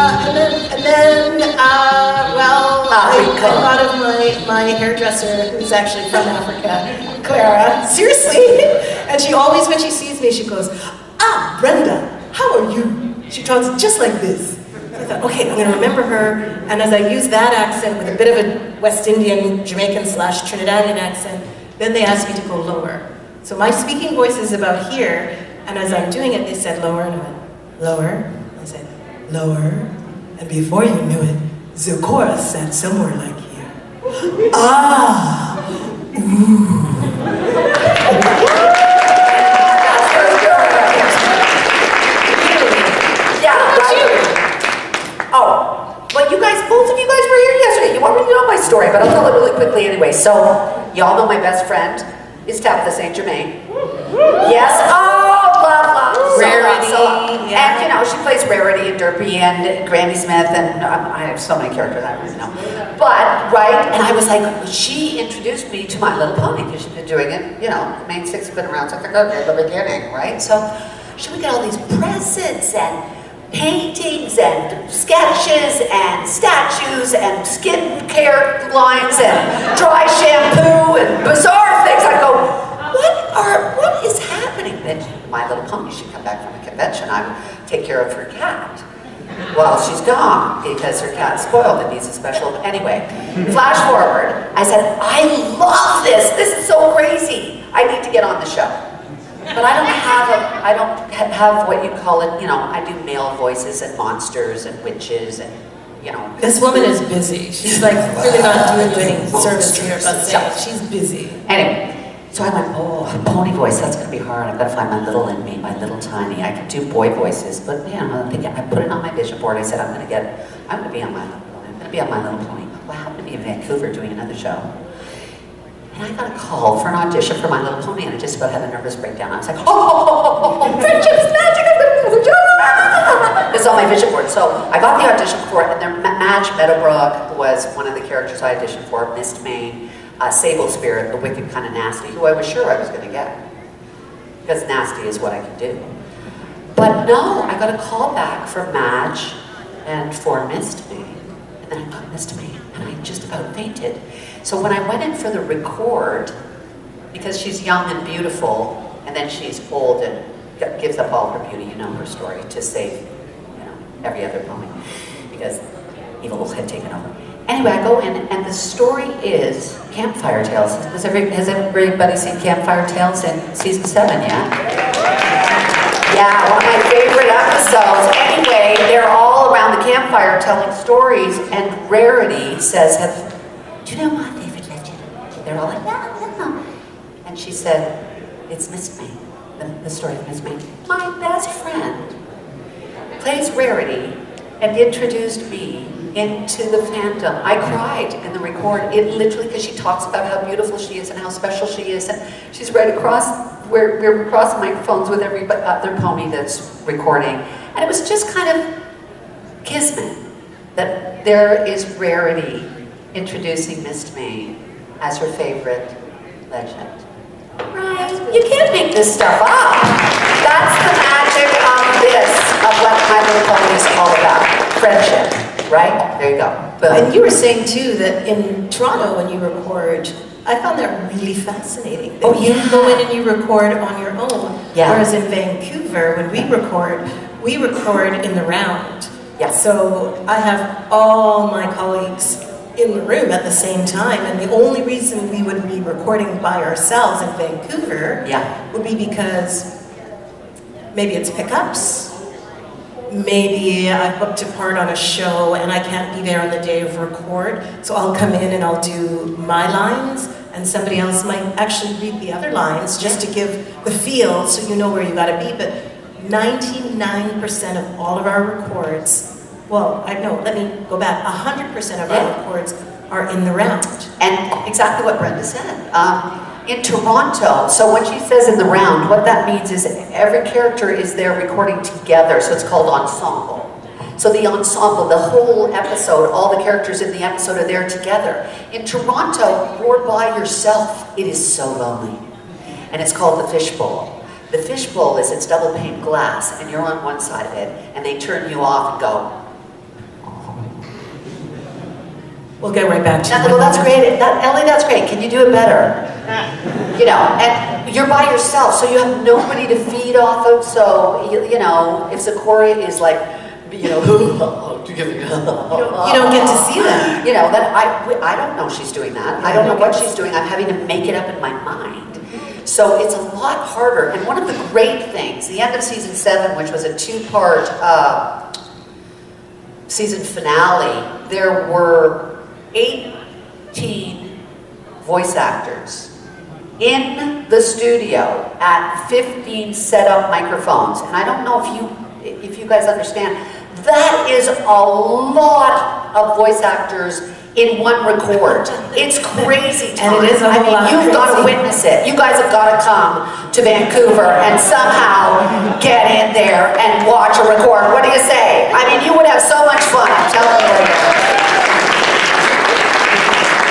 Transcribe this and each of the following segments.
I thought of my hairdresser, who's actually from Africa, Clara. Seriously. And she always, when she sees me, she goes, "Ah, Brenda, how are you?" She talks just like this. So I thought, okay, I'm going to remember her. And as I use that accent with a bit of a West Indian, Jamaican / Trinidadian accent, then they asked me to go lower. So my speaking voice is about here. And as I'm doing it, they said lower, and I went, lower. I said, lower. And before you knew it, the chorus sat somewhere like here. Ah! Ooh. Both of you guys were here yesterday. You already know my story, but I'll tell it really quickly anyway. So, y'all know my best friend is Tabitha St. Germain. Yes, oh, love. Rarity. And you know, she plays Rarity and Derpy and Granny Smith, and I have so many characters I don't even know. But, right, and I was like, she introduced me to My Little Pony, because she's been doing it, you know, Main Six has been around since the beginning, right? So, she would get all these presents and paintings and sketches and statues and skincare lines and dry shampoo and bizarre things. I go, what is happening? Then My Little Pony, she'd come back from a convention. I would take care of her cat while she's gone because her cat's spoiled and needs a special. Anyway, flash forward. I said, I love this. This is so crazy. I need to get on the show. But I don't have what you call it, you know, I do male voices and monsters and witches and, you know. This woman is busy. She's like really not doing any service here, but she's busy. Anyway, so I went, oh, pony voice, that's going to be hard. I've got to find my little in me, my little tiny. I can do boy voices, but you know, I put it on my vision board. I said, I'm going to be on My Little Pony. I'm going to be on My Little Pony. Well, I happened to be in Vancouver doing another show. And I got a call for an audition for My Little Pony, and I just about had a nervous breakdown. I was like, oh, friendship's magic, I'm going to do the job. This is on my vision board. So I got the audition for it, and then Madge Meadowbrook was one of the characters I auditioned for, Mist Main, Sable Spirit, the wicked kind of nasty, who I was sure I was going to get. Because nasty is what I can do. But no, I got a call back for Madge and for Mist Main. And then I got Mist Main, and I just about fainted. So when I went in for the record, because she's young and beautiful, and then she's old and gives up all her beauty, you know her story, to save, you know, every other pony, because evil had taken over. Anyway, I go in, and the story is Campfire Tales. Has everybody seen Campfire Tales in season 7, yeah? Yeah, one of my favorite episodes. Anyway, they're all around the campfire telling stories, and Rarity says, do you know my favorite legend? They're all like, no. And she said, it's Miss May, the story of Miss May. My best friend plays Rarity and introduced me into the fandom. I cried in the record, literally, because she talks about how beautiful she is and how special she is, and she's right across, we're across microphones with every other pony that's recording. And it was just kind of kismet that there is Rarity introducing Mist Main as her favorite legend. Right? You can't make this stuff up. That's the magic of what My Little Pony is all about. Friendship, right? There you go. Boom. And you were saying too that in Toronto when you record, I found that really fascinating. That you go in and you record on your own. Yeah. Whereas in Vancouver, when we record in the round. Yeah. So I have all my colleagues in the room at the same time, and the only reason we would be recording by ourselves in Vancouver would be because maybe it's pickups, maybe I've booked a part on a show and I can't be there on the day of record, so I'll come in and I'll do my lines, and somebody else might actually read the other lines just to give the feel so you know where you gotta be. But 99% of all of our records, well, let me go back. 100% of our records are in the round. And exactly what Brenda said. In Toronto, so when she says in the round, what that means is every character is there recording together, so it's called ensemble. So the ensemble, the whole episode, all the characters in the episode are there together. In Toronto, you're by yourself. It is so lonely. And it's called the fishbowl. The fishbowl is, it's double pane glass, and you're on one side of it, and they turn you off and go, We'll get right back to you. Well, that's great. Ellie, that's great. Can you do it better? You know, and you're by yourself, so you have nobody to feed off of. So, you know, if Sakura is like, you know, you don't get to see that. You know, then I don't know she's doing that. I don't know what she's doing. I'm having to make it up in my mind. So it's a lot harder. And one of the great things, the end of season 7, which was a 2-part season finale, there were 18 voice actors in the studio at 15 set-up microphones. And I don't know if you guys understand, that is a lot of voice actors in one record. It's crazy time. And it is a whole lot you've got to witness it. You guys have got to come to Vancouver and somehow get in there and watch a record. What do you say? I mean, you would have so much fun. I'm telling you.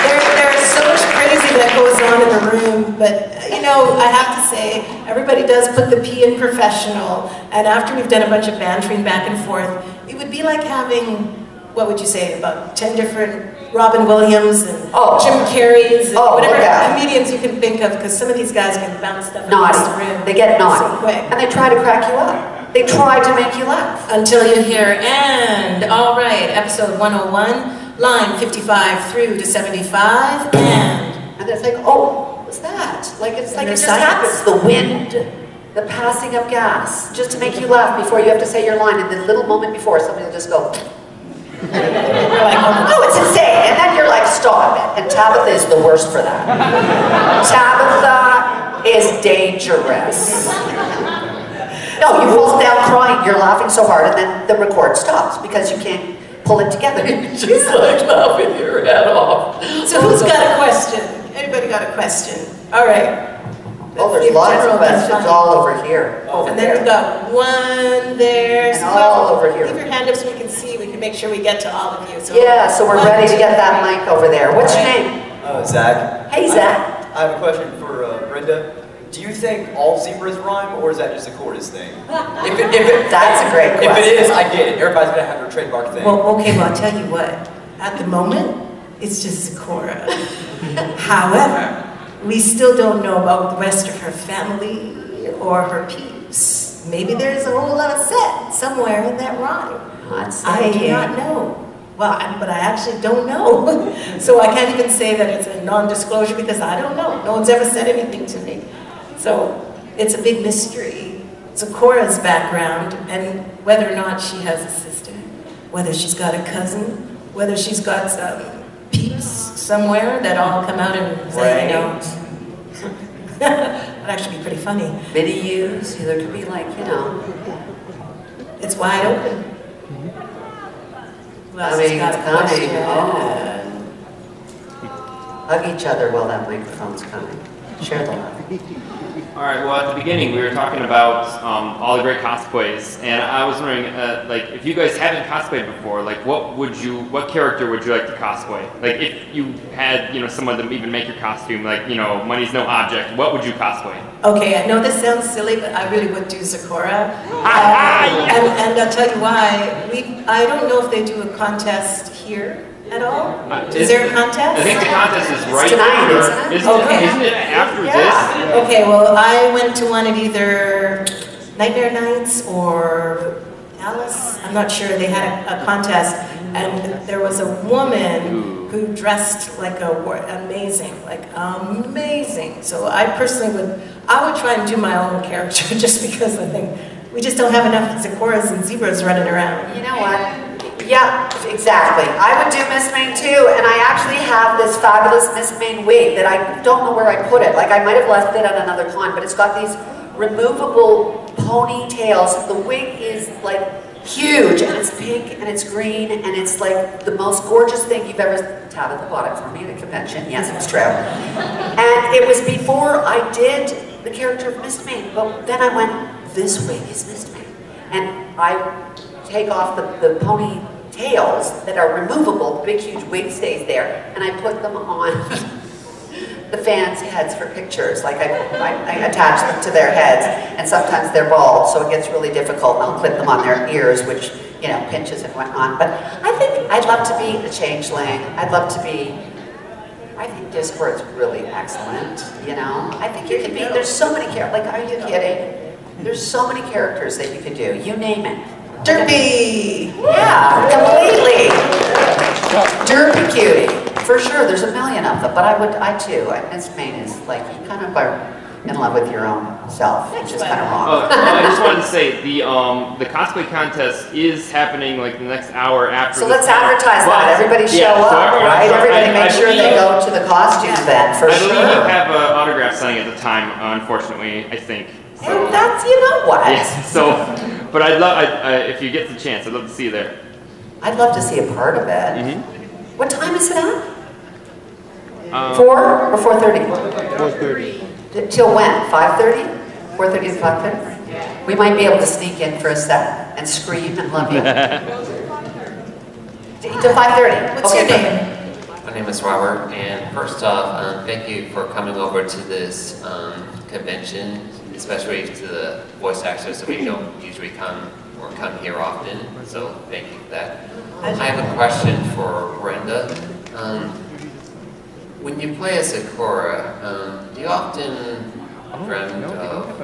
There's so much crazy that goes on in the room, but you know, I have to say, everybody does put the P in professional, and after we've done a bunch of bantering back and forth, it would be like having, what would you say, about 10 different Robin Williams and Jim Carreys and whatever comedians you can think of, because some of these guys can bounce stuff across the room. They get naughty. So quick. And they try to crack you up. They try to make you laugh. Until you hear, and, all right, episode 101, line 55 through to 75, and it's like, oh, what's that? Like, it's like it just happens. The wind, the passing of gas, just to make you laugh before you have to say your line, and the little moment before, somebody will just go, you're like, oh, it's insane. And then you're like, stop it. And Tabitha is the worst for that. Tabitha is dangerous. No, you fall down crying, you're laughing so hard, and then the record stops because you can't pull it together. She's like laughing your head off. So who's got a question? Anybody got a question? All right. Oh, there's lots of questions all over here. And then we've got one there. And all over here. Leave your hand up so we can see. We can make sure we get to all of you. So yeah, so we're ready to get that mic over there. What's your name? Zach. Hey, Zach. I have a question for Brenda. Do you think all zebras rhyme, or is that just a chorus thing? That's a great question. If it is, I get it. Everybody's gonna have their trademark thing. Well, okay, well, I'll tell you what. At the moment, it's just Sakura. However, we still don't know about the rest of her family or her peeps. Maybe there's a whole lot of set somewhere in that rhyme. I do not know. Well, but I actually don't know. So I can't even say that it's a non-disclosure because I don't know. No one's ever said anything to me. So it's a big mystery. Sakura's background and whether or not she has a sister, whether she's got a cousin, whether she's got some peeps somewhere that all come out and say, you know, that'd actually be pretty funny. Videos, there could be like, you know. It's wide open. I mean, it's coming. Hug each other while that microphone's coming. Share the love. All right. Well, at the beginning, we were talking about all the great cosplays, and I was wondering, like, if you guys haven't cosplayed before, like, what character would you like to cosplay? Like, if you had, you know, someone to even make your costume, like, you know, money's no object, what would you cosplay? Okay, I know this sounds silly, but I really would do Sakura. And I'll tell you why. I don't know if they do a contest here at all. Is there a contest? I think the contest is right tonight, after. Isn't it after this? Okay, well, I went to one of either Nightmare Nights or Alice. I'm not sure. They had a contest, and there was a woman who dressed like amazing. So I personally would try and do my own character just because I think we just don't have enough Sakuras and zebras running around. You know what? Yeah, exactly. I would do Miss Maine too, and I actually have this fabulous Miss Maine wig that I don't know where I put it. Like, I might have left it at another con, but it's got these removable ponytails. The wig is like huge, and it's pink, and it's green, and it's like the most gorgeous thing you've ever... Tabitha bought it for me at a convention. Yes, it's true. And it was before I did the character of Miss Maine, but then I went, this wig is Miss Maine. And I take off the ponytails that are removable, the big huge wig stays there, and I put them on the fans' heads for pictures. Like, I attach them to their heads, and sometimes they're bald, so it gets really difficult, and I'll clip them on their ears, which you know, pinches and whatnot. But I think I'd love to be the changeling. I'd love to be, I think Discord's really excellent, you know? I think you could be, there's so many characters, like, are you kidding? There's so many characters that you could do, you name it. Derpy! Yeah, completely. Derpy cutie, for sure, there's a million of them, but I too, Miss Maine is like, you kind of are in love with your own self, which is kind of wrong. I just wanted to say, the cosplay contest is happening like the next hour after. So let's advertise that. Everybody show up, right? Everybody make sure they go to the costume event, for sure. I believe you have an autograph signing at the time, unfortunately, I think. So. And that's, you know what? Yes, so, but I'd love, if you get the chance, I'd love to see you there. I'd love to see a part of it. Mm-hmm. What time is it at? 4 or 4:30? 4:30. Till when? 5:30? 4:30 to 5:30? We might be able to sneak in for a sec and scream and love you. Till 5:30. What's your name? My name is Robert, and first off, thank you for coming over to this convention, especially to the voice actors that we don't usually come here often, so thank you for that. I have a question for Brenda. When you play as Sakura, do you often dream of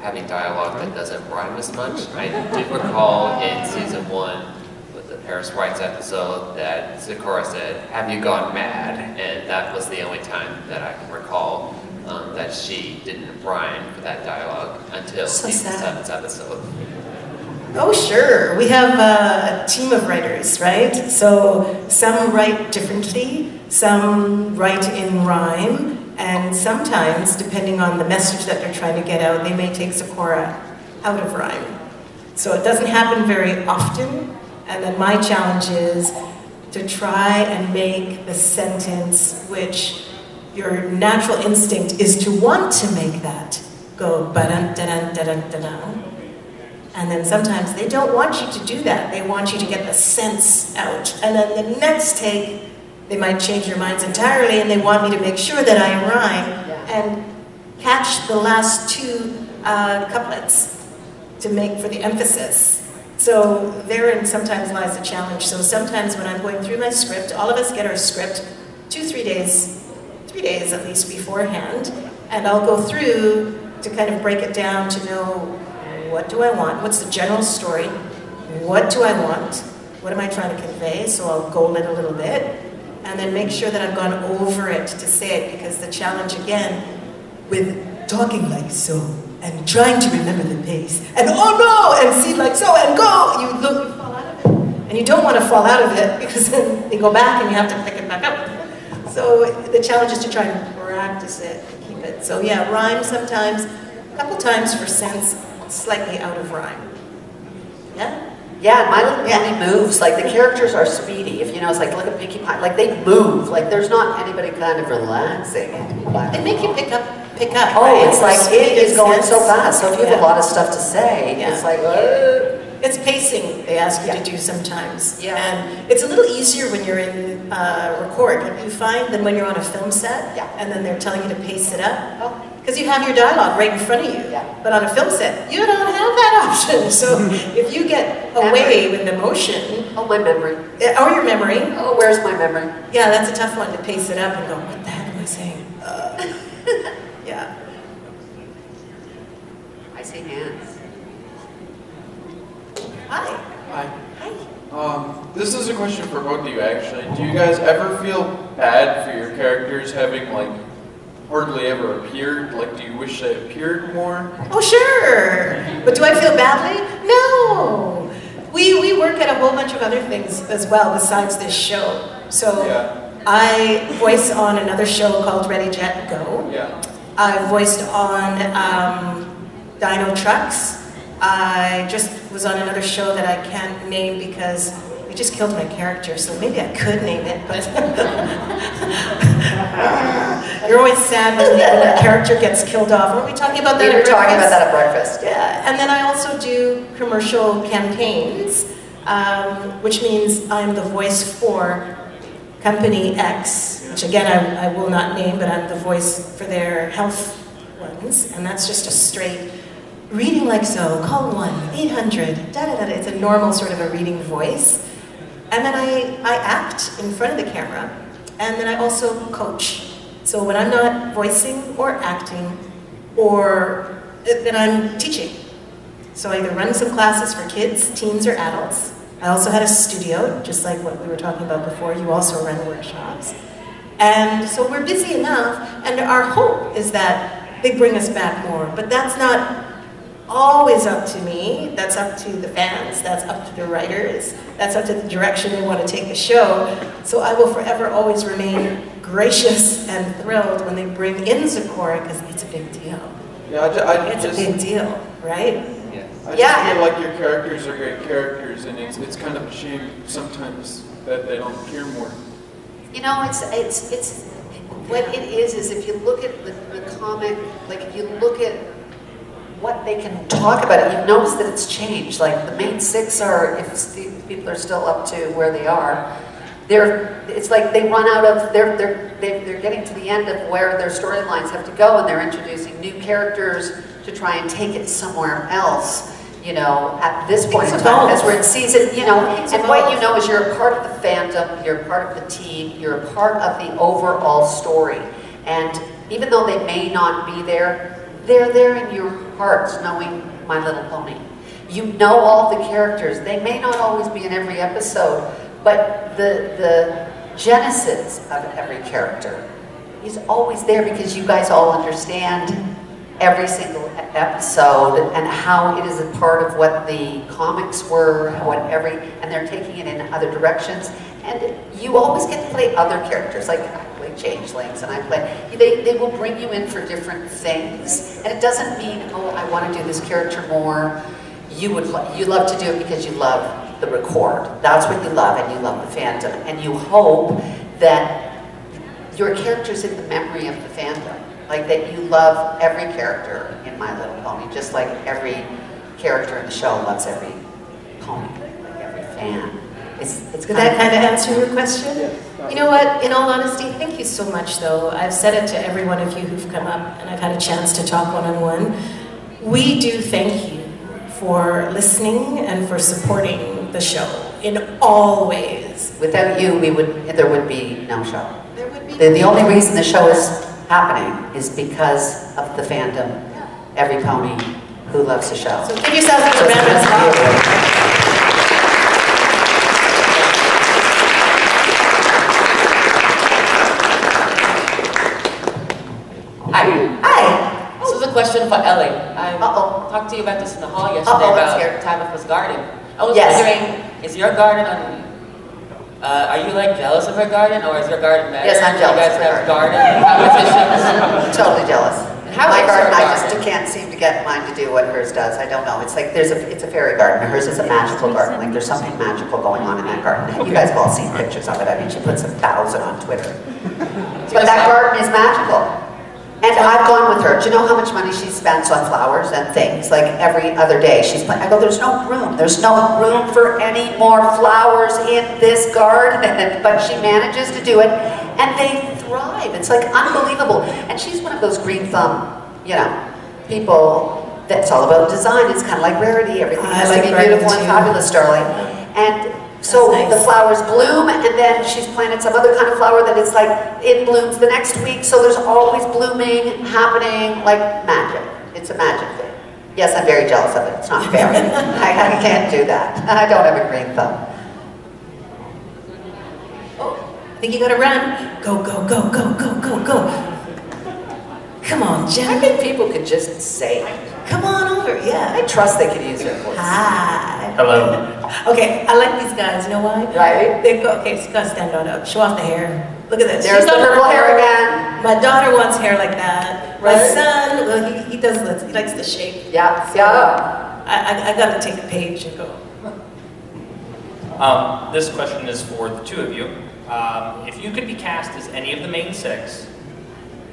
having dialogue that doesn't rhyme as much? I do recall in season 1 with the Paris White's episode that Sakura said, "Have you gone mad?" And that was the only time that I can recall that she didn't rhyme for that dialogue until season 7's episode. Oh, sure. We have a team of writers, right? So some write differently, some write in rhyme, and sometimes, depending on the message that they're trying to get out, they may take Sakura out of rhyme. So it doesn't happen very often, and then my challenge is to try and make the sentence which your natural instinct is to want to make that go ba-dun-da-dun-da-dun-da-dun. And then sometimes they don't want you to do that. They want you to get the sense out. And then the next take, they might change their minds entirely and they want me to make sure that I rhyme and catch the last 2 couplets to make for the emphasis. So therein sometimes lies the challenge. So sometimes when I'm going through my script, all of us get our script 2-3 days, 3 days at least beforehand, and I'll go through to kind of break it down to know, what do I want? What's the general story? What do I want? What am I trying to convey? So I'll goal it a little bit and then make sure that I've gone over it to say it, because the challenge again with talking like so and trying to remember the pace and oh no, and see like so and go, you fall out of it. And you don't want to fall out of it because then they go back and you have to pick it back up. So the challenge is to try and practice it, keep it. So yeah, rhyme sometimes, a couple times for sense, slightly out of rhyme. Yeah? Yeah, My Little Pony moves, like the characters are speedy. If you know, it's like, look at Pinkie Pie, like they move. Like there's not anybody kind of relaxing. They make you pick up. Oh, right? it's like it is going so fast. So if you have a lot of stuff to say, it's like, It's pacing, they ask you to do sometimes. Yeah. And it's a little easier when you're in record. You find than when you're on a film set, and then they're telling you to pace it up. Because you have your dialogue right in front of you. But on a film set, you don't have that option. So if you get away with emotion... Oh, my memory. Or your memory. Oh, where's my memory? Yeah, that's a tough one to pace it up and go, what the heck am I saying? Yeah. I see hands. Hi. Hi. This is a question for both of you, actually. Do you guys ever feel bad for your characters having, like, hardly ever appeared? Like, do you wish they appeared more? Oh, sure. But do I feel badly? No. We work at a whole bunch of other things as well besides this show. So I voice on another show called Ready, Jet, Go. Yeah. I voiced on Dino Trucks. I just was on another show that I can't name because they just killed my character, so maybe I could name it, but you're always sad when a character gets killed off. Weren't we talking about that We were talking about that at breakfast. Yeah, and then I also do commercial campaigns, which means I'm the voice for Company X, which again I will not name, but I'm the voice for their health ones, and that's just a straight reading like so, call 1-800, da-da-da-da. It's a normal sort of a reading voice. And then I act in front of the camera, and then I also coach. So when I'm not voicing or acting, or then I'm teaching. So I either run some classes for kids, teens, or adults. I also had a studio, just like what we were talking about before. You also run workshops. And so we're busy enough, and our hope is that they bring us back more. But that's not always up to me. That's up to the fans. That's up to the writers. That's up to the direction they want to take the show. So I will forever always remain gracious and thrilled when they bring in Zecora, because it's a big deal. Yeah, It's a big deal, right? I just feel like your characters are great characters, and it's kind of a shame sometimes that they don't appear more. You know, it's what it is if you look at the comic, like if you look at what they can talk about it, you've noticed that it's changed. Like the main six are, if people are still up to where they are, it's like they run out of, they're getting to the end of where their storylines have to go, and they're introducing new characters to try and take it somewhere else. You know, at this point in time, as we're in season, you know, and what you know is you're a part of the fandom, you're a part of the team, you're a part of the overall story. And even though they may not be there, they're there in your hearts, knowing My Little Pony. You know all the characters. They may not always be in every episode, but the genesis of every character is always there because you guys all understand every single episode and how it is a part of what the comics were, and they're taking it in other directions. And you always get to play other characters, like I play changelings, and they will bring you in for different things. And it doesn't mean, oh, I want to do this character more. You love to do it because you love the record. That's what you love, and you love the fandom. And you hope that your character's in the memory of the fandom. Like that you love every character in My Little Pony, just like every character in the show loves every pony, like every fan. Did that kind of answer your question? You know what, in all honesty, thank you so much though. I've said it to every one of you who've come up and I've had a chance to talk one-on-one. We do thank you for listening and for supporting the show in all ways. Without you, there would be no show. There would be. The only reason the show is happening is because of the fandom, every pony who loves the show. So give yourselves a round of applause. Hi. This is a question for Ellie. I talked to you about this in the hall yesterday about Tabitha's garden. I was wondering, is your garden on? Are you like jealous of her garden, or is your garden better? Yes, I'm jealous. You guys have garden competitions. Totally jealous. How My is garden, your I just garden? can't seem to get mine to do what hers does. I don't know. It's like it's a fairy garden. Hers is a magical garden. Like there's something magical going on in that garden. You guys have all seen pictures of it. I mean, she puts 1,000 on Twitter. But that garden is magical. And I've gone with her. Do you know how much money she spends on flowers and things? Like every other day, I go, there's no room. There's no room for any more flowers in this garden. But she manages to do it, and they thrive. It's like unbelievable. And she's one of those green thumb, people that's all about design. It's kind of like Rarity. Everything has to be beautiful and fabulous, darling. And so the flowers bloom, and then she's planted some other kind of flower that is like, it blooms the next week, so there's always blooming happening, like magic. It's a magic thing. Yes, I'm very jealous of it. It's not fair. I can't do that. I don't have a green thumb. Oh, I think you gotta run. Go, go, go, go, go, go, go. Come on, Jen. I think people could just say, come on over, yeah. I trust they could use their voice. Hi. Hello. Okay, I like these guys. You know why? Right? They go. Okay, so you gotta stand on up. Show off the hair. Look at this. There's She's the got purple hair again. My daughter wants hair like that. My Right. son, well, he does this. He likes the shape. Yeah, So, yeah. I gotta take a page and go. This question is for the two of you. If you could be cast as any of the main six,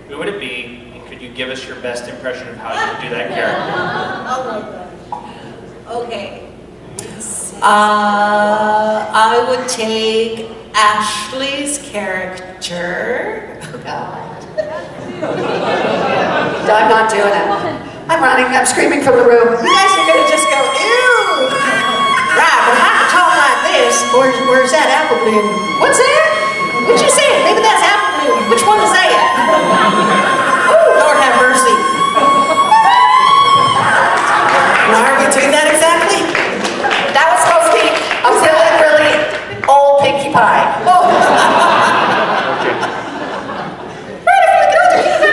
who would it be? And could you give us your best impression of how you would do that character? Oh my God. Okay. I would take Ashley's character. I'm not doing it. I'm running, I'm screaming from the room. You guys are gonna just go, ew! Right, but how to talk like this, or is that apple bloom? What's that? What'd you say? Maybe that's apple bloom. Which one is that? Oh, Lord have mercy. Why are we doing that exactly? That was supposed to be a really, really old Pinkie Pie. Oh.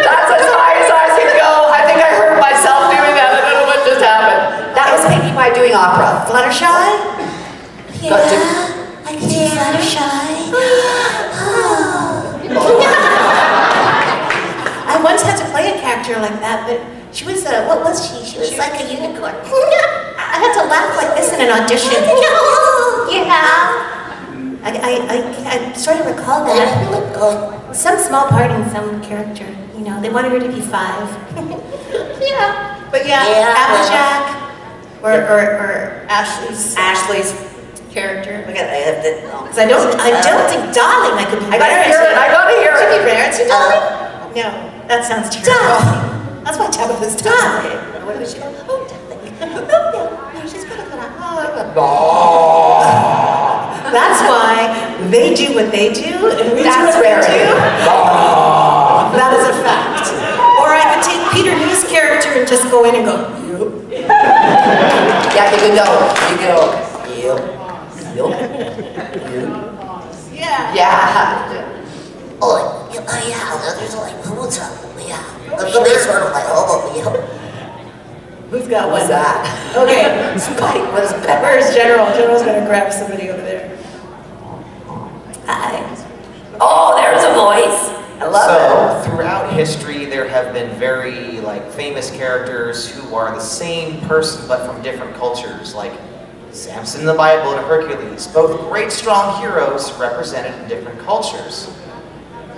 That's as high as I can go. I think I heard myself doing that. I don't know what just happened. That was Pinkie Pie doing opera. Fluttershy? Yeah, I can do Fluttershy. I once had to play a character like that, but she was what was she? She was like a unicorn. I had to laugh like this in an audition. Yeah. I sort of recall that. Some small part in some character, you know, they wanted her to be 5. Yeah. But yeah, Applejack or Ashley's character. Because I don't think Darling I could be. I gotta hear it. I gotta hear To it. be fair, it's Darling. No, that sounds terrible. That's why Tabitha's Darling. What was she? Oh, Darling. Oh, yeah. She's gonna That's why they do what they do, and we do what we do. That is a fact. Or I could take Peter New's character and just go in and go, yep. Yeah, you can go. You go. Yeah. Yeah. Oh, yeah, there's like what's up? Yeah. The sort of like, oh, Who's got What was one? that? Okay. Spike was better. Where's General? General's gonna grab somebody over there. Hi. Oh, there's a voice. I love So, throughout history, there have been very famous characters who are the same person but from different cultures, like Samson in the Bible and Hercules, both great strong heroes represented in different cultures.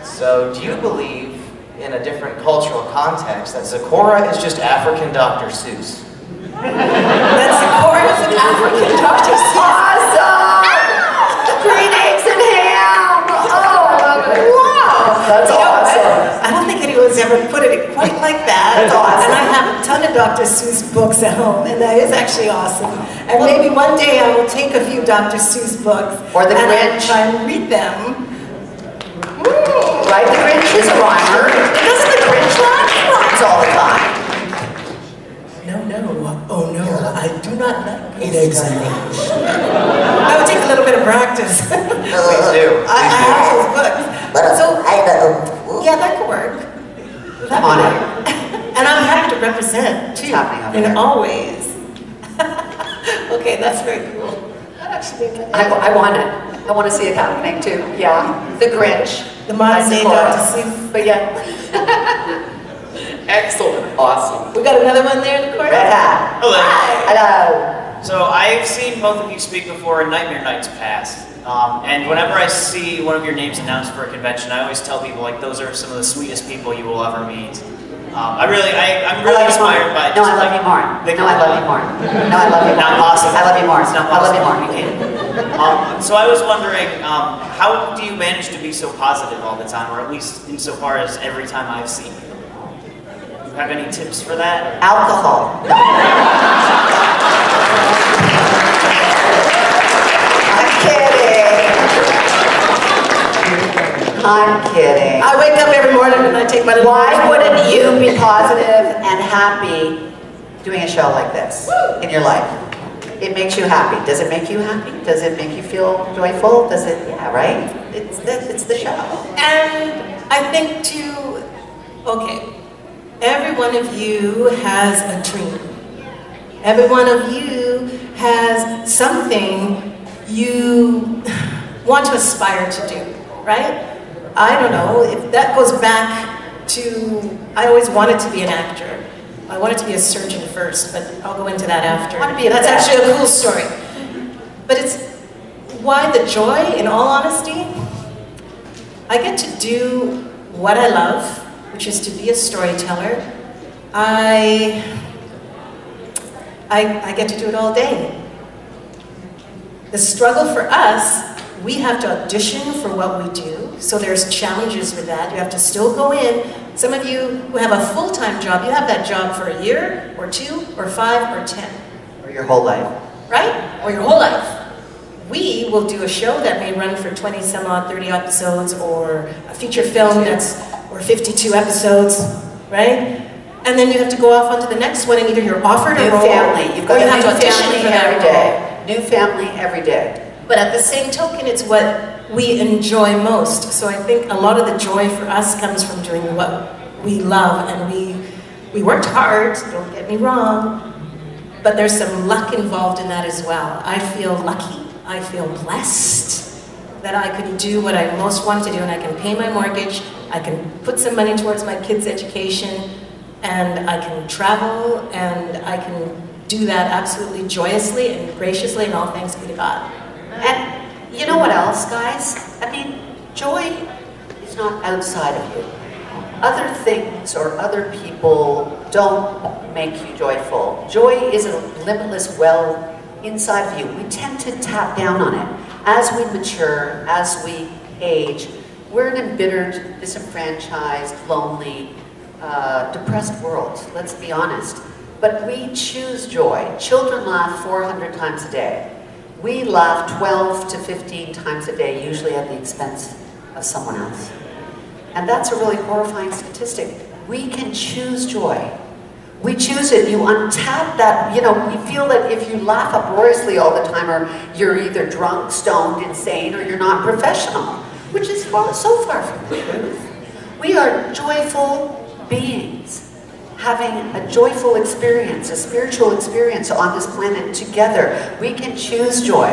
So, do you believe, in a different cultural context, that Zecora is just African Dr. Seuss? That's the chorus of African Dr. Seuss. Awesome! Green eggs and ham! Oh, I love it. Wow! That's awesome. I don't think anyone's ever put it quite like that. That's awesome. And I have a ton of Dr. Seuss books at home, and that is actually awesome. And maybe one day I will take a few Dr. Seuss books Or the and Grinch. try and read them. Right? The Grinch is a rhymer. Doesn't the Grinch rhyme? He rhymes all the time. No, oh no, I do not like green eggs and ham. I would take a little bit of practice. Please do. I have those books. But So, I know. yeah, that could work. I'm on it. And I'm happy to represent, too, What's happening over in there? all ways. Okay, that's very cool. That actually be I want it. I want to see it happening too. Yeah. The Grinch. The modern day Zecora. Dr. Seuss. But yeah. Excellent. Awesome. We got another one there in the corner? Red hat. Hello. Hello. So I've seen both of you speak before in Nightmare Nights past. And whenever I see one of your names announced for a convention, I always tell people, those are some of the sweetest people you will ever meet. I'm really inspired by No, I love you more. No, I love you more. No, I love you more. Not possible. I love you more. It's not I love you possible. more. You can't. So I was wondering, how do you manage to be so positive all the time, or at least insofar as every time I've seen you? Do you have any tips for that? Alcohol. No. I'm kidding. I'm kidding. I wake up every morning and I take my little... Why wouldn't you be positive and happy doing a show like this in your life? It makes you happy. Does it make you happy? Does it make you feel joyful? Does it, yeah, right? It's the show. And I think too, okay, every one of you has a dream. Every one of you has something you want to aspire to do, right? I don't know, if that goes back to, I always wanted to be an actor. I wanted to be a surgeon first, but I'll go into that after. That's actually a cool story. But it's why the joy, in all honesty. I get to do what I love, which is to be a storyteller. I get to do it all day. The struggle for us, we have to audition for what we do, so there's challenges with that. You have to still go in, Some of you who have a full-time job, you have that job for a year, or 2, or 5, or 10. Or your whole life. Right? Or your whole life. We will do a show that may run for 20 some odd, 30 episodes, or a feature film or 52 episodes, right? And then you have to go off onto the next one, and either you're offered a role, family. You've got or you a have to new audition family for that every role. day. New family every day. But at the same token, it's what we enjoy most. So I think a lot of the joy for us comes from doing what we love, and we worked hard, don't get me wrong, but there's some luck involved in that as well. I feel lucky, I feel blessed that I could do what I most want to do, and I can pay my mortgage, I can put some money towards my kids' education, and I can travel, and I can do that absolutely joyously and graciously, and all thanks be to God. And you know what else, guys? I mean, joy is not outside of you. Other things or other people don't make you joyful. Joy is a limitless well inside of you. We tend to tap down on it. As we mature, as we age, we're an embittered, disenfranchised, lonely, depressed world, let's be honest. But we choose joy. Children laugh 400 times a day. We laugh 12 to 15 times a day, usually at the expense of someone else. And that's a really horrifying statistic. We can choose joy. We choose it. You untap that, you feel that if you laugh uproariously all the time, or you're either drunk, stoned, insane, or you're not professional, which is so far from the truth. We are joyful beings, having a joyful experience, a spiritual experience on this planet together. We can choose joy.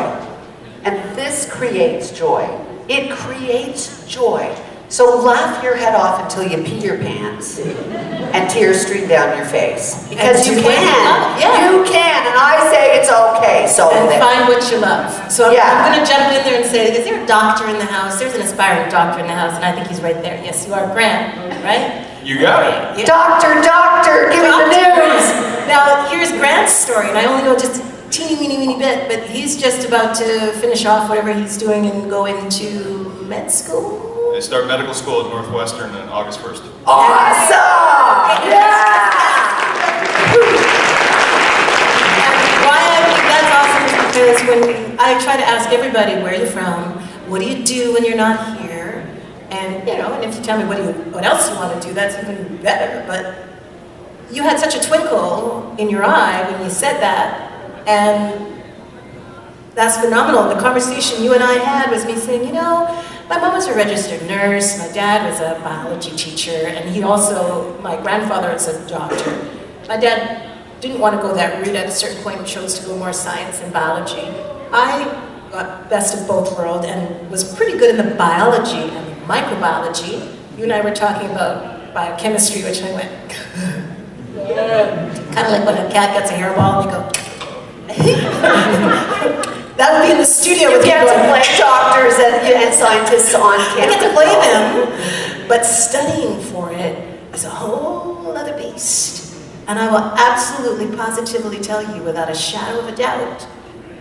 And this creates joy. It creates joy. So laugh your head off until you pee your pants and tears stream down your face. Because you can. Yeah. You can. And I say it's okay. So find what you love. So I'm going to jump in there and say, is there a doctor in the house? There's an aspiring doctor in the house, and I think he's right there. Yes, you are, Grant, right? You got it. Yeah. Doctor, give me the news. Now, here's Grant's story, and I only know just a teeny, weeny bit, but he's just about to finish off whatever he's doing and go into med school. I start medical school at Northwestern on August 1st. Awesome! Yeah! And why I think that's awesome is because when I try to ask everybody, where are you from? What do you do when you're not here? And and if you tell me what else you want to do, that's even better. But you had such a twinkle in your eye when you said that, and that's phenomenal. The conversation you and I had was me saying, my mom was a registered nurse, my dad was a biology teacher, and my grandfather was a doctor. My dad didn't want to go that route at a certain point and chose to go more science and biology. I got best of both worlds and was pretty good in the biology and microbiology. You and I were talking about biochemistry, which I went, kind of like when a cat gets a hairball and you go, that would be in the studio. You get to play doctors and scientists on campus. I get to play them, but studying for it is a whole other beast. And I will absolutely, positively tell you without a shadow of a doubt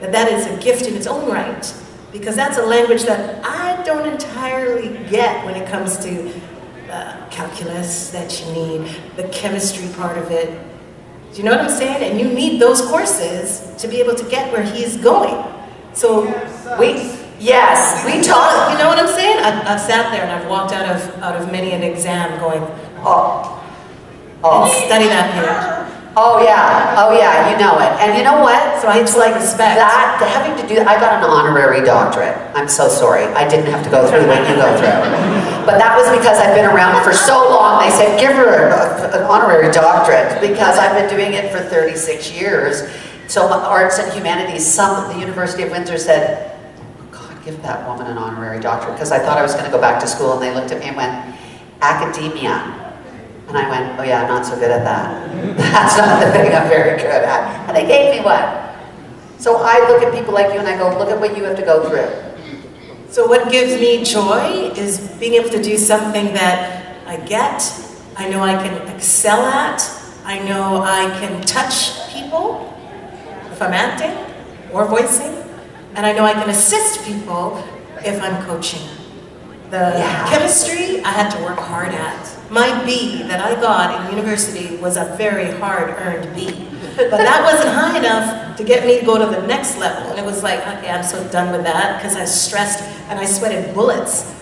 that is a gift in its own right, because that's a language that I don't entirely get when it comes to calculus that you need, the chemistry part of it. Do you know what I'm saying? And you need those courses to be able to get where he's going. So we talk. You know what I'm saying? I've sat there and I've walked out of many an exam going, and study that page. Oh yeah, you know it. And you know what? So it's like respect. That, having to do that, I got an honorary doctorate. I'm so sorry. I didn't have to go through what you go through. But that was because I've been around for so long, they said, give her an honorary doctorate, because I've been doing it for 36 years. So arts and humanities, the University of Windsor said, God, give that woman an honorary doctorate, because I thought I was going to go back to school, and they looked at me and went, academia. And I went, oh yeah, I'm not so good at that. That's not the thing I'm very good at. And they gave me one. So I look at people like you and I go, look at what you have to go through. So what gives me joy is being able to do something that I get, I know I can excel at, I know I can touch people if I'm acting or voicing, and I know I can assist people if I'm coaching. The chemistry, I had to work hard at. My B that I got in university was a very hard-earned B. But that wasn't high enough to get me to go to the next level. And it was like, okay, I'm so done with that because I was stressed and I sweated bullets.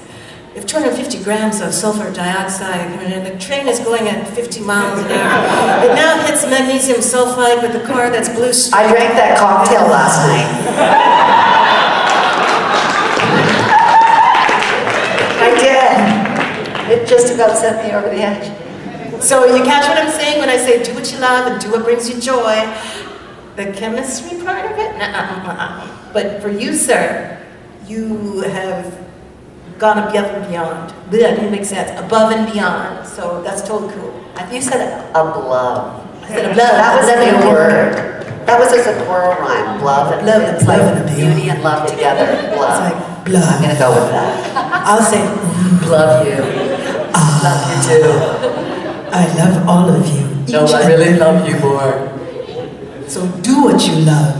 If 250 grams of sulfur dioxide, and the train is going at 50 miles an hour, it now hits magnesium sulfide with the car that's blue streak. I drank that cocktail last night. I did. It just about sent me over the edge. So you catch what I'm saying when I say do what you love and do what brings you joy? The chemistry part of it? But for you, sir, you have gone above and beyond. That didn't make sense. Above and beyond. So that's totally cool. You said above. I said above. That was a new word. That was just a plural rhyme. Love and love. It's like beauty and love together. Love. It's like love. I'm gonna go with that. I'll say love you. Love you too. I love all of you. No, I really love you more. So do what you love.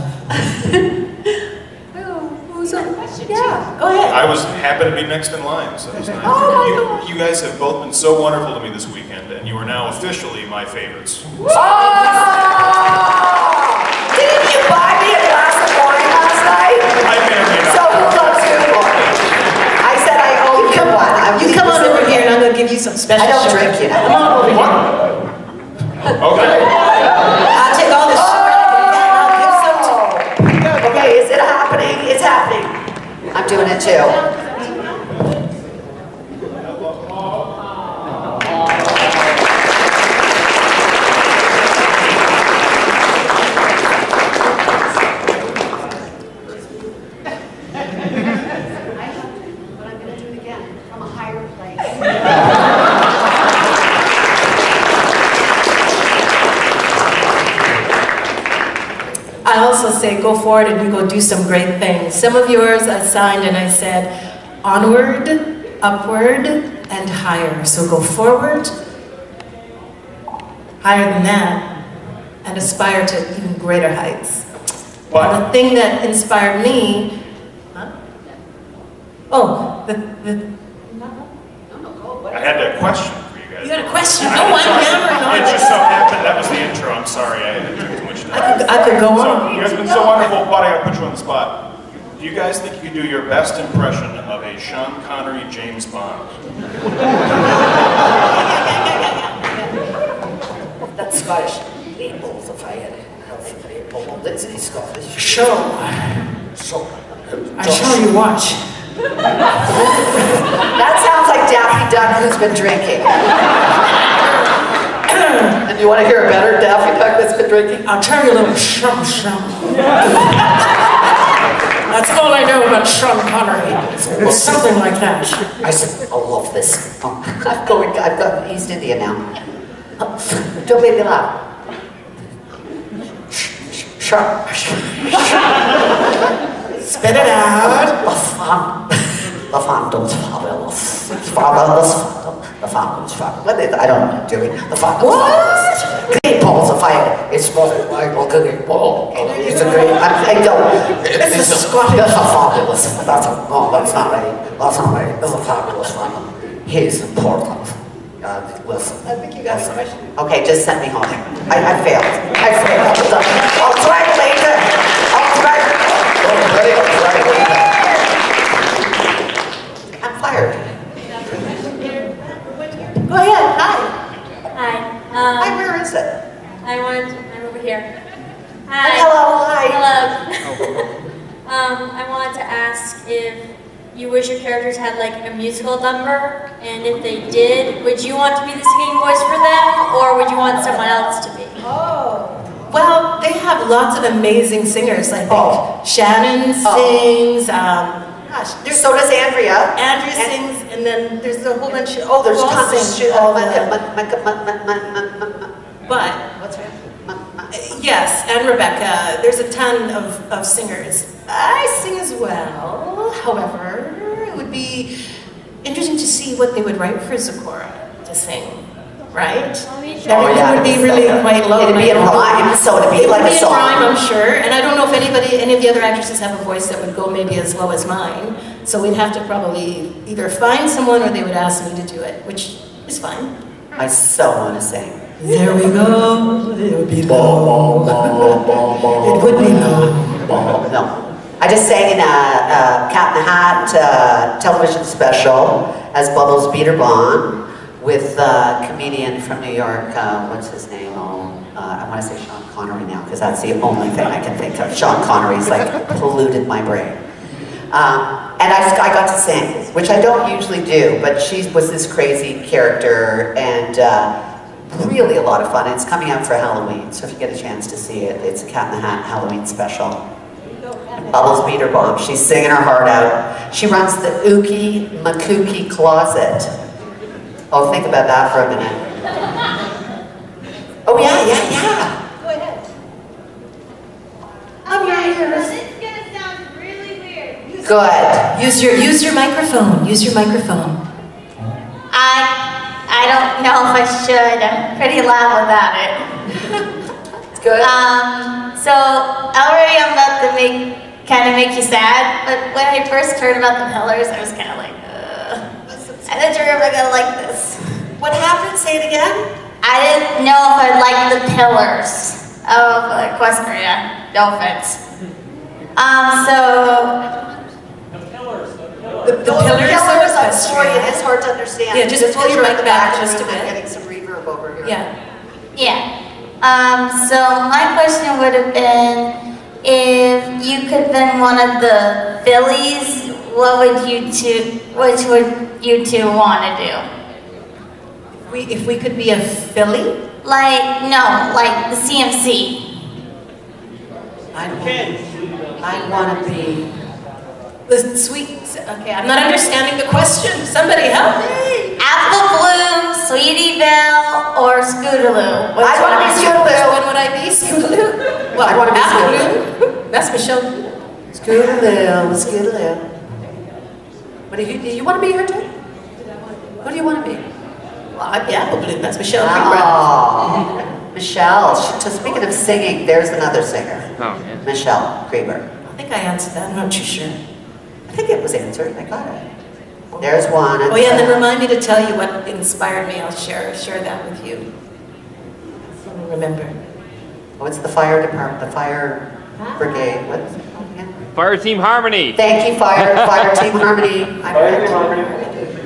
Who's on question? Yeah, go ahead. I was happy to be next in line, so it's nice. Oh, you guys have both been so wonderful to me this weekend, and you are now officially my favorites. Oh! Didn't you buy me a glass of wine last night? I may or may not. So who loves you more? I said I owe you one. You come on over here and I'm going to give you some special I don't sugar. drink, you know. Come on over here. Okay. I'll take all this sugar and I'll give some to you. Okay, is it happening? It's happening. I'm doing it too. I also say go forward and you go do some great things. Some of yours I signed and I said onward, upward, and higher. So go forward, higher than that, and aspire to even greater heights. And the thing that inspired me, I had a question for you guys. You had a question? Oh, I'm yammering on. It just so happened, that was the intro, I'm sorry, I had too much time. I could go So, on. you guys have been so wonderful, but I gotta put you on the spot. Do you guys think you could do your best impression of a Sean Connery James Bond? That's Scottish. People, the fire. This is Scottish. Show. I show you watch. That sounds like Daffy Duck who's been drinking. And you want to hear a better Daffy Duck that's been drinking? I'll tell you a little shum. That's all I know about Sean Connery. It's something like that. I said, I love this. I've got East India now. Don't make me laugh. Spit it out. The fandom's fabulous. It's fabulous. The fandom's fabulous. What is I don't know what I'm doing. The fandom's fabulous. Great balls of fire. It's supposed like a great ball. It's a great. I don't. It's a Scottish. That's a fabulous. That's not right. That's not right. It's a fabulous fandom. He's important. Listen. I think you got a question. Okay, just send me home. I failed. I'll try it later. I'm fired. Go ahead. Hi. Hi. Hi, where is it? I'm over here. Hi. Hello, hi. Hello. I wanted to ask if you wish your characters had like a musical number, and if they did, would you want to be the singing voice for them, or would you want someone else to be? Oh. Well, they have lots of amazing singers. I think Shannon sings. So does Andrea. Andrea sings, and then there's a whole bunch of There's tons of shit. But What's her name? yes, and Rebecca. There's a ton of singers. I sing as well. However, it would be interesting to see what they would write for Zecora to sing. right? Oh, Everything yeah, would be it'd be really so quite low. It'd be in rhyme, so it'd be like a It would be in song. rhyme, I'm sure, and I don't know if any of the other actresses have a voice that would go maybe as low as mine, so we'd have to probably either find someone or they would ask me to do it, which is fine. I so want to sing. There we go, it would be low. It would be low. No. I just sang in a Cat in the Hat television special as Bubbles Beaterbon with a comedian from New York, what's his name? I want to say Sean Connery now, because that's the only thing I can think of. Sean Connery's like polluted my brain. And I got to sing, which I don't usually do, but she was this crazy character and really a lot of fun. It's coming out for Halloween, so if you get a chance to see it, it's a Cat in the Hat Halloween special. Bubbles Beaterbomb. She's singing her heart out. She runs the Ookie Makookie Closet. Oh, think about that for a minute. Oh, yeah. Go ahead. Okay, This is gonna sound really weird. good. Use your microphone. Use your microphone. I don't know if I should. I'm pretty loud without it. It's good. So Elley-Ray, I'm about to kind of make you sad, but when I first heard about the pillars, I was kind of like, ugh. I'm not sure if I'm gonna like this. What happened? Say it again. I didn't know if I'd like the pillars of Equestria. No offense. The pillars I'm sorry, it is hard to understand. Yeah, just pull your mic back just a bit. I'm getting some reverb over here. Yeah. So my question would have been, if you could been one of the Phillies, which would you two want to do? If we could be a Philly? Like the CMC. I want to be... The sweet... Okay, I'm not understanding the question. Somebody help me. Apple Bloom, Sweetieville, or Scootaloo? I want to be Scootaloo. When would I be Scootaloo? Well, I want to be Apple Bloom. That's Michelle. Scootaloo. What do you want to be here too? Who do you want to be? Well, I'd be Apple Bloom. That's Michelle. Oh, Michelle. So speaking of singing, there's another singer. Oh, yeah. Michelle Creeber. I think I answered that. I'm not too sure. I think it was answered. I got it. There's one. Oh yeah, and then remind me to tell you what inspired me. I'll share that with you. Remember. Oh, it's the fire department, the fire brigade. What is it called again? Fire Team Harmony. Thank you, Fire Team Harmony. Fire Team Harmony.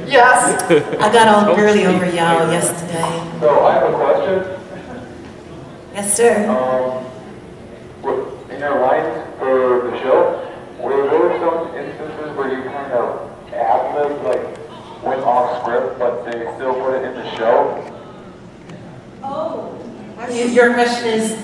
Yes. I got all girly over y'all yesterday. So I have a question. Yes, sir. In your lines for the show, were there some instances where you kind of ad-libbed, like went off script, but they still put it in the show? Your question is,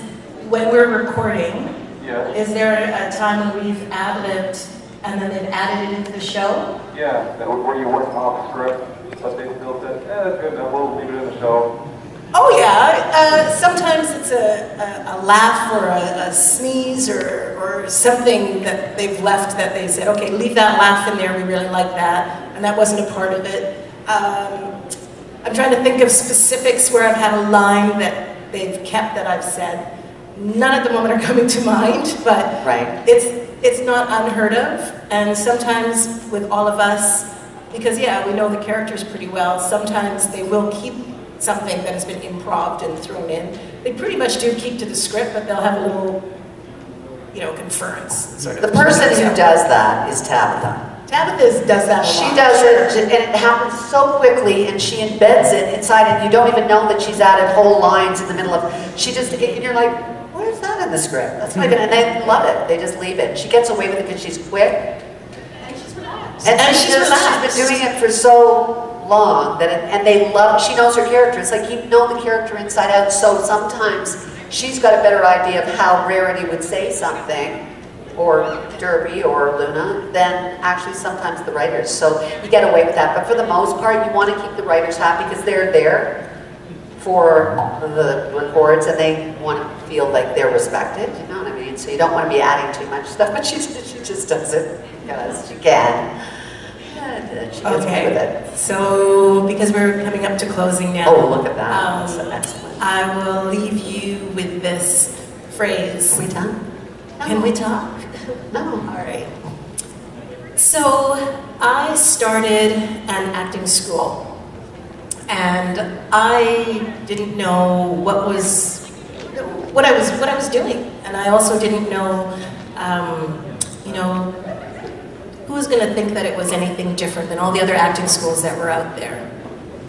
when we're recording, Yes. is there a time when we've ad-libbed and then they've added it into the show? Yeah, where you went off script, but they still said, that's good enough, we'll leave it in the show. Oh yeah, sometimes it's a laugh or a sneeze or something that they've left that they said, okay, leave that laugh in there, we really like that, and that wasn't a part of it. I'm trying to think of specifics where I've had a line that they've kept that I've said. None at the moment are coming to mind, but it's not unheard of, and sometimes with all of us, because yeah, we know the characters pretty well, sometimes they will keep something that has been improv and thrown in. They pretty much do keep to the script, but they'll have a little, conference. Sort of. The person who does that is Tabitha. Tabitha does that a lot. She does it, and it happens so quickly, and she embeds it inside, and you don't even know that she's added whole lines in the middle of, and you're like, where's that in the script? That's not even, and they love it. They just leave it. She gets away with it because she's quick. And she's relaxed. And she's relaxed. She's been doing it for so long and they love, she knows her character. It's like you know the character inside out, so sometimes she's got a better idea of how Rarity would say something, or Derby or Luna, than actually sometimes the writers. So you get away with that. But for the most part, you want to keep the writers happy because they're there for the records and they want to feel like they're respected, you know what I mean? So you don't want to be adding too much stuff, but she just does it because she can. And She gets away with it. So, because we're coming up to closing now. Oh, look at that. That's excellent. I will leave you with this phrase. Are we done? Can we talk? No. All right. So, I started an acting school. And I didn't know what I was doing, and I also didn't know, who was going to think that it was anything different than all the other acting schools that were out there.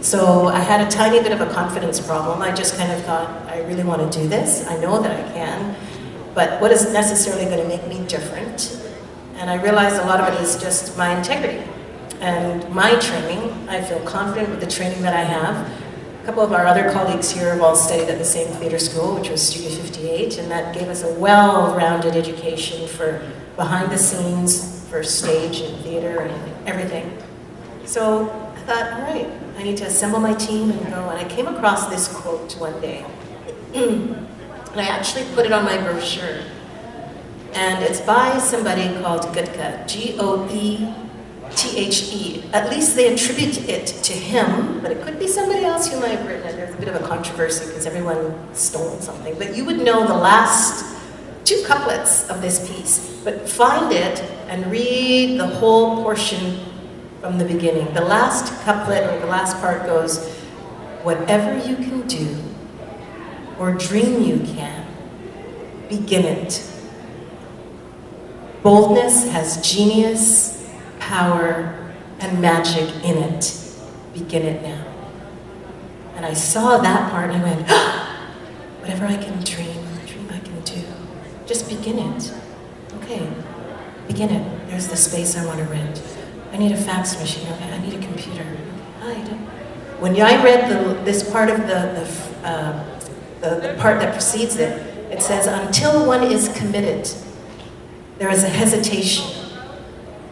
So I had a tiny bit of a confidence problem. I just kind of thought, I really want to do this. I know that I can, but what is necessarily going to make me different? And I realized a lot of it is just my integrity. And my training, I feel confident with the training that I have. A couple of our other colleagues here have all studied at the same theatre school, which was Studio 58, and that gave us a well-rounded education for behind the scenes, for stage and theatre and everything. So I thought, all right, I need to assemble my team and go. And I came across this quote one day. And I actually put it on my brochure. And it's by somebody called Goethe, Goethe. At least they attribute it to him, but it could be somebody else who might have written it. There's a bit of a controversy because everyone stole something. But you would know the last 2 couplets of this piece. But find it and read the whole portion from the beginning. The last couplet, or the last part goes, whatever you can do, or dream you can, begin it. Boldness has genius, power, and magic in it. Begin it now. And I saw that part and I went, whatever I can dream I can do. Just begin it. Okay, begin it. There's the space I want to rent. I need a fax machine. Okay, I need a computer. When I read this part of the part that precedes it, it says, until one is committed, there is a hesitation.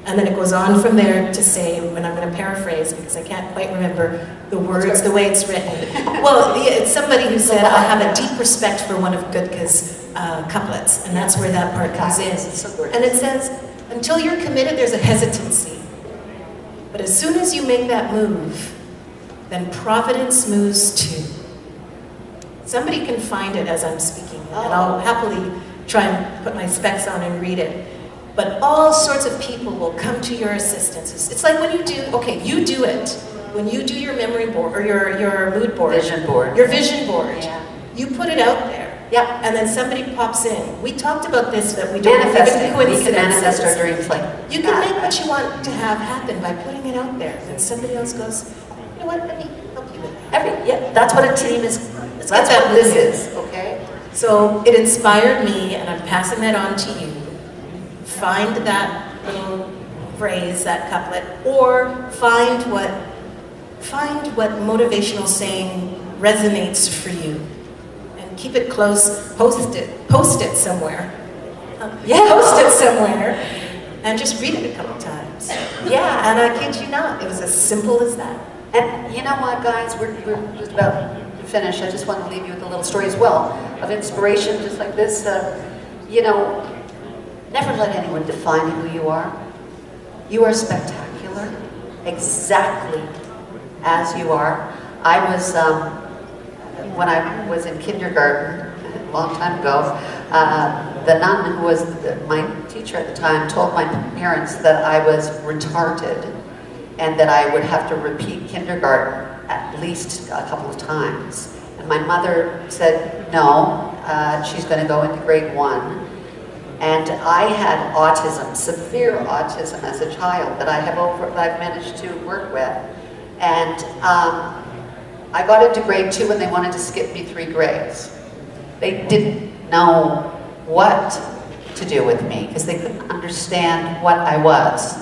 And then it goes on from there to say, and I'm going to paraphrase because I can't quite remember the words, the way it's written. Well, it's somebody who said, I have a deep respect for one of Goethe's couplets, and that's where that part comes in. And it says, until you're committed, there's a hesitancy. But as soon as you make that move, then providence moves too. Somebody can find it as I'm speaking, and I'll happily try and put my specs on and read it. But all sorts of people will come to your assistance. It's like when you do, okay, you do it. When you do your memory board, or your mood board. Vision board. Your vision board. Yeah. You put it out there. Yeah. And then somebody pops in. We talked about this, that we don't manifesting. We can manifest our dreams like you can make what you want to have happen by putting it out there. And somebody else goes, you know what, let me help you with that. That's what a team is. That's what this is, okay? So it inspired me, and I'm passing that on to you. Find that little phrase, that couplet, or find what motivational saying resonates for you, and keep it close. Post it somewhere. Post it somewhere, and just read it a couple times. Yeah. And I kid you not, it was as simple as that. And you know what, guys, we're just about to finish. I just want to leave you with a little story as well of inspiration, just like this. Never let anyone define who you are. You are spectacular, exactly as you are. I was, when I was in kindergarten, a long time ago, the nun who was my teacher at the time told my parents that I was retarded and that I would have to repeat kindergarten at least a couple of times. And my mother said, no, she's going to go into grade 1. And I had autism, severe autism as a child that I've managed to work with. And I got into grade 2 and they wanted to skip me 3 grades. They didn't know what to do with me because they couldn't understand what I was.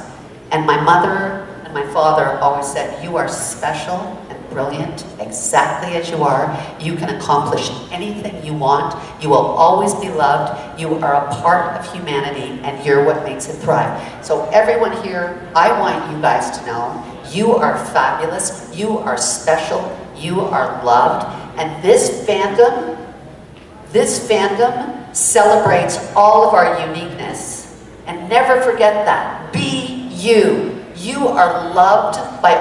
And my mother and my father always said, you are special and brilliant, exactly as you are. You can accomplish anything you want. You will always be loved. You are a part of humanity, and you're what makes it thrive. So everyone here, I want you guys to know, you are fabulous. You are special. You are loved. And this fandom celebrates all of our uniqueness. And never forget that. Be you. You are loved by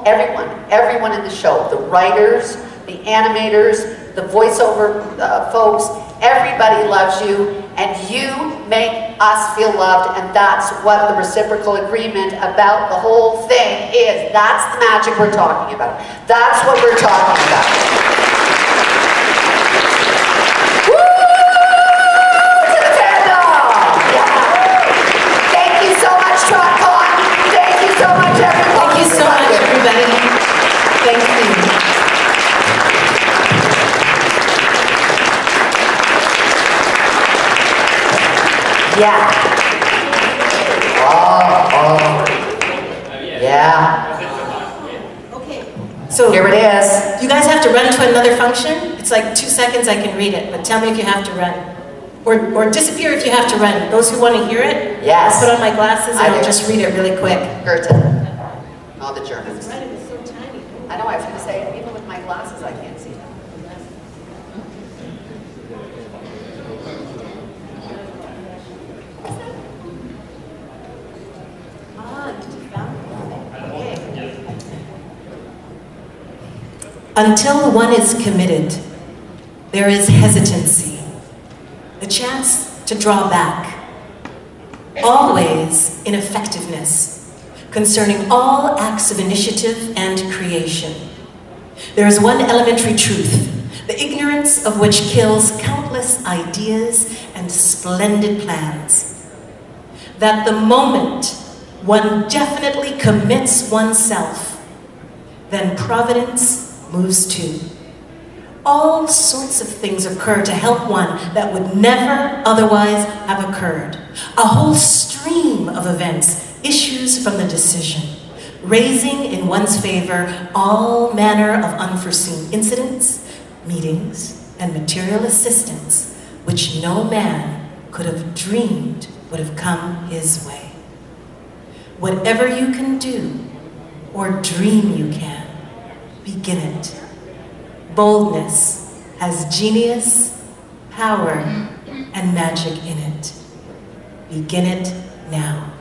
everyone in the show. The writers, the animators, the voiceover folks, everybody loves you, and you make us feel loved, and that's what the reciprocal agreement about the whole thing is. That's the magic we're talking about. That's what we're talking about. Woo! To the fandom! Yeah. Thank you so much, Trotcon. Thank you so much, everyone. Thank you so much, everybody. Thank you. Yeah. Yeah. Okay. So here it is. You guys have to run to another function. It's like 2 seconds, I can read it, but tell me if you have to run. Or disappear if you have to run. Those who want to hear it, yes. I'll put on my glasses and I'll just read it really quick. Goethe. All the Germans. It's so tiny. I know, I was going to say, even with my glasses, I can't see them. Until one is committed, there is hesitancy, the chance to draw back, always ineffectiveness concerning all acts of initiative and creation. There is one elementary truth, the ignorance of which kills countless ideas and splendid plans. That the moment one definitely commits oneself, then providence moves too. All sorts of things occur to help one that would never otherwise have occurred. A whole stream of events issues from the decision, raising in one's favor all manner of unforeseen incidents, meetings, and material assistance, which no man could have dreamed would have come his way. Whatever you can do, or dream you can, begin it. Boldness has genius, power, and magic in it. Begin it now.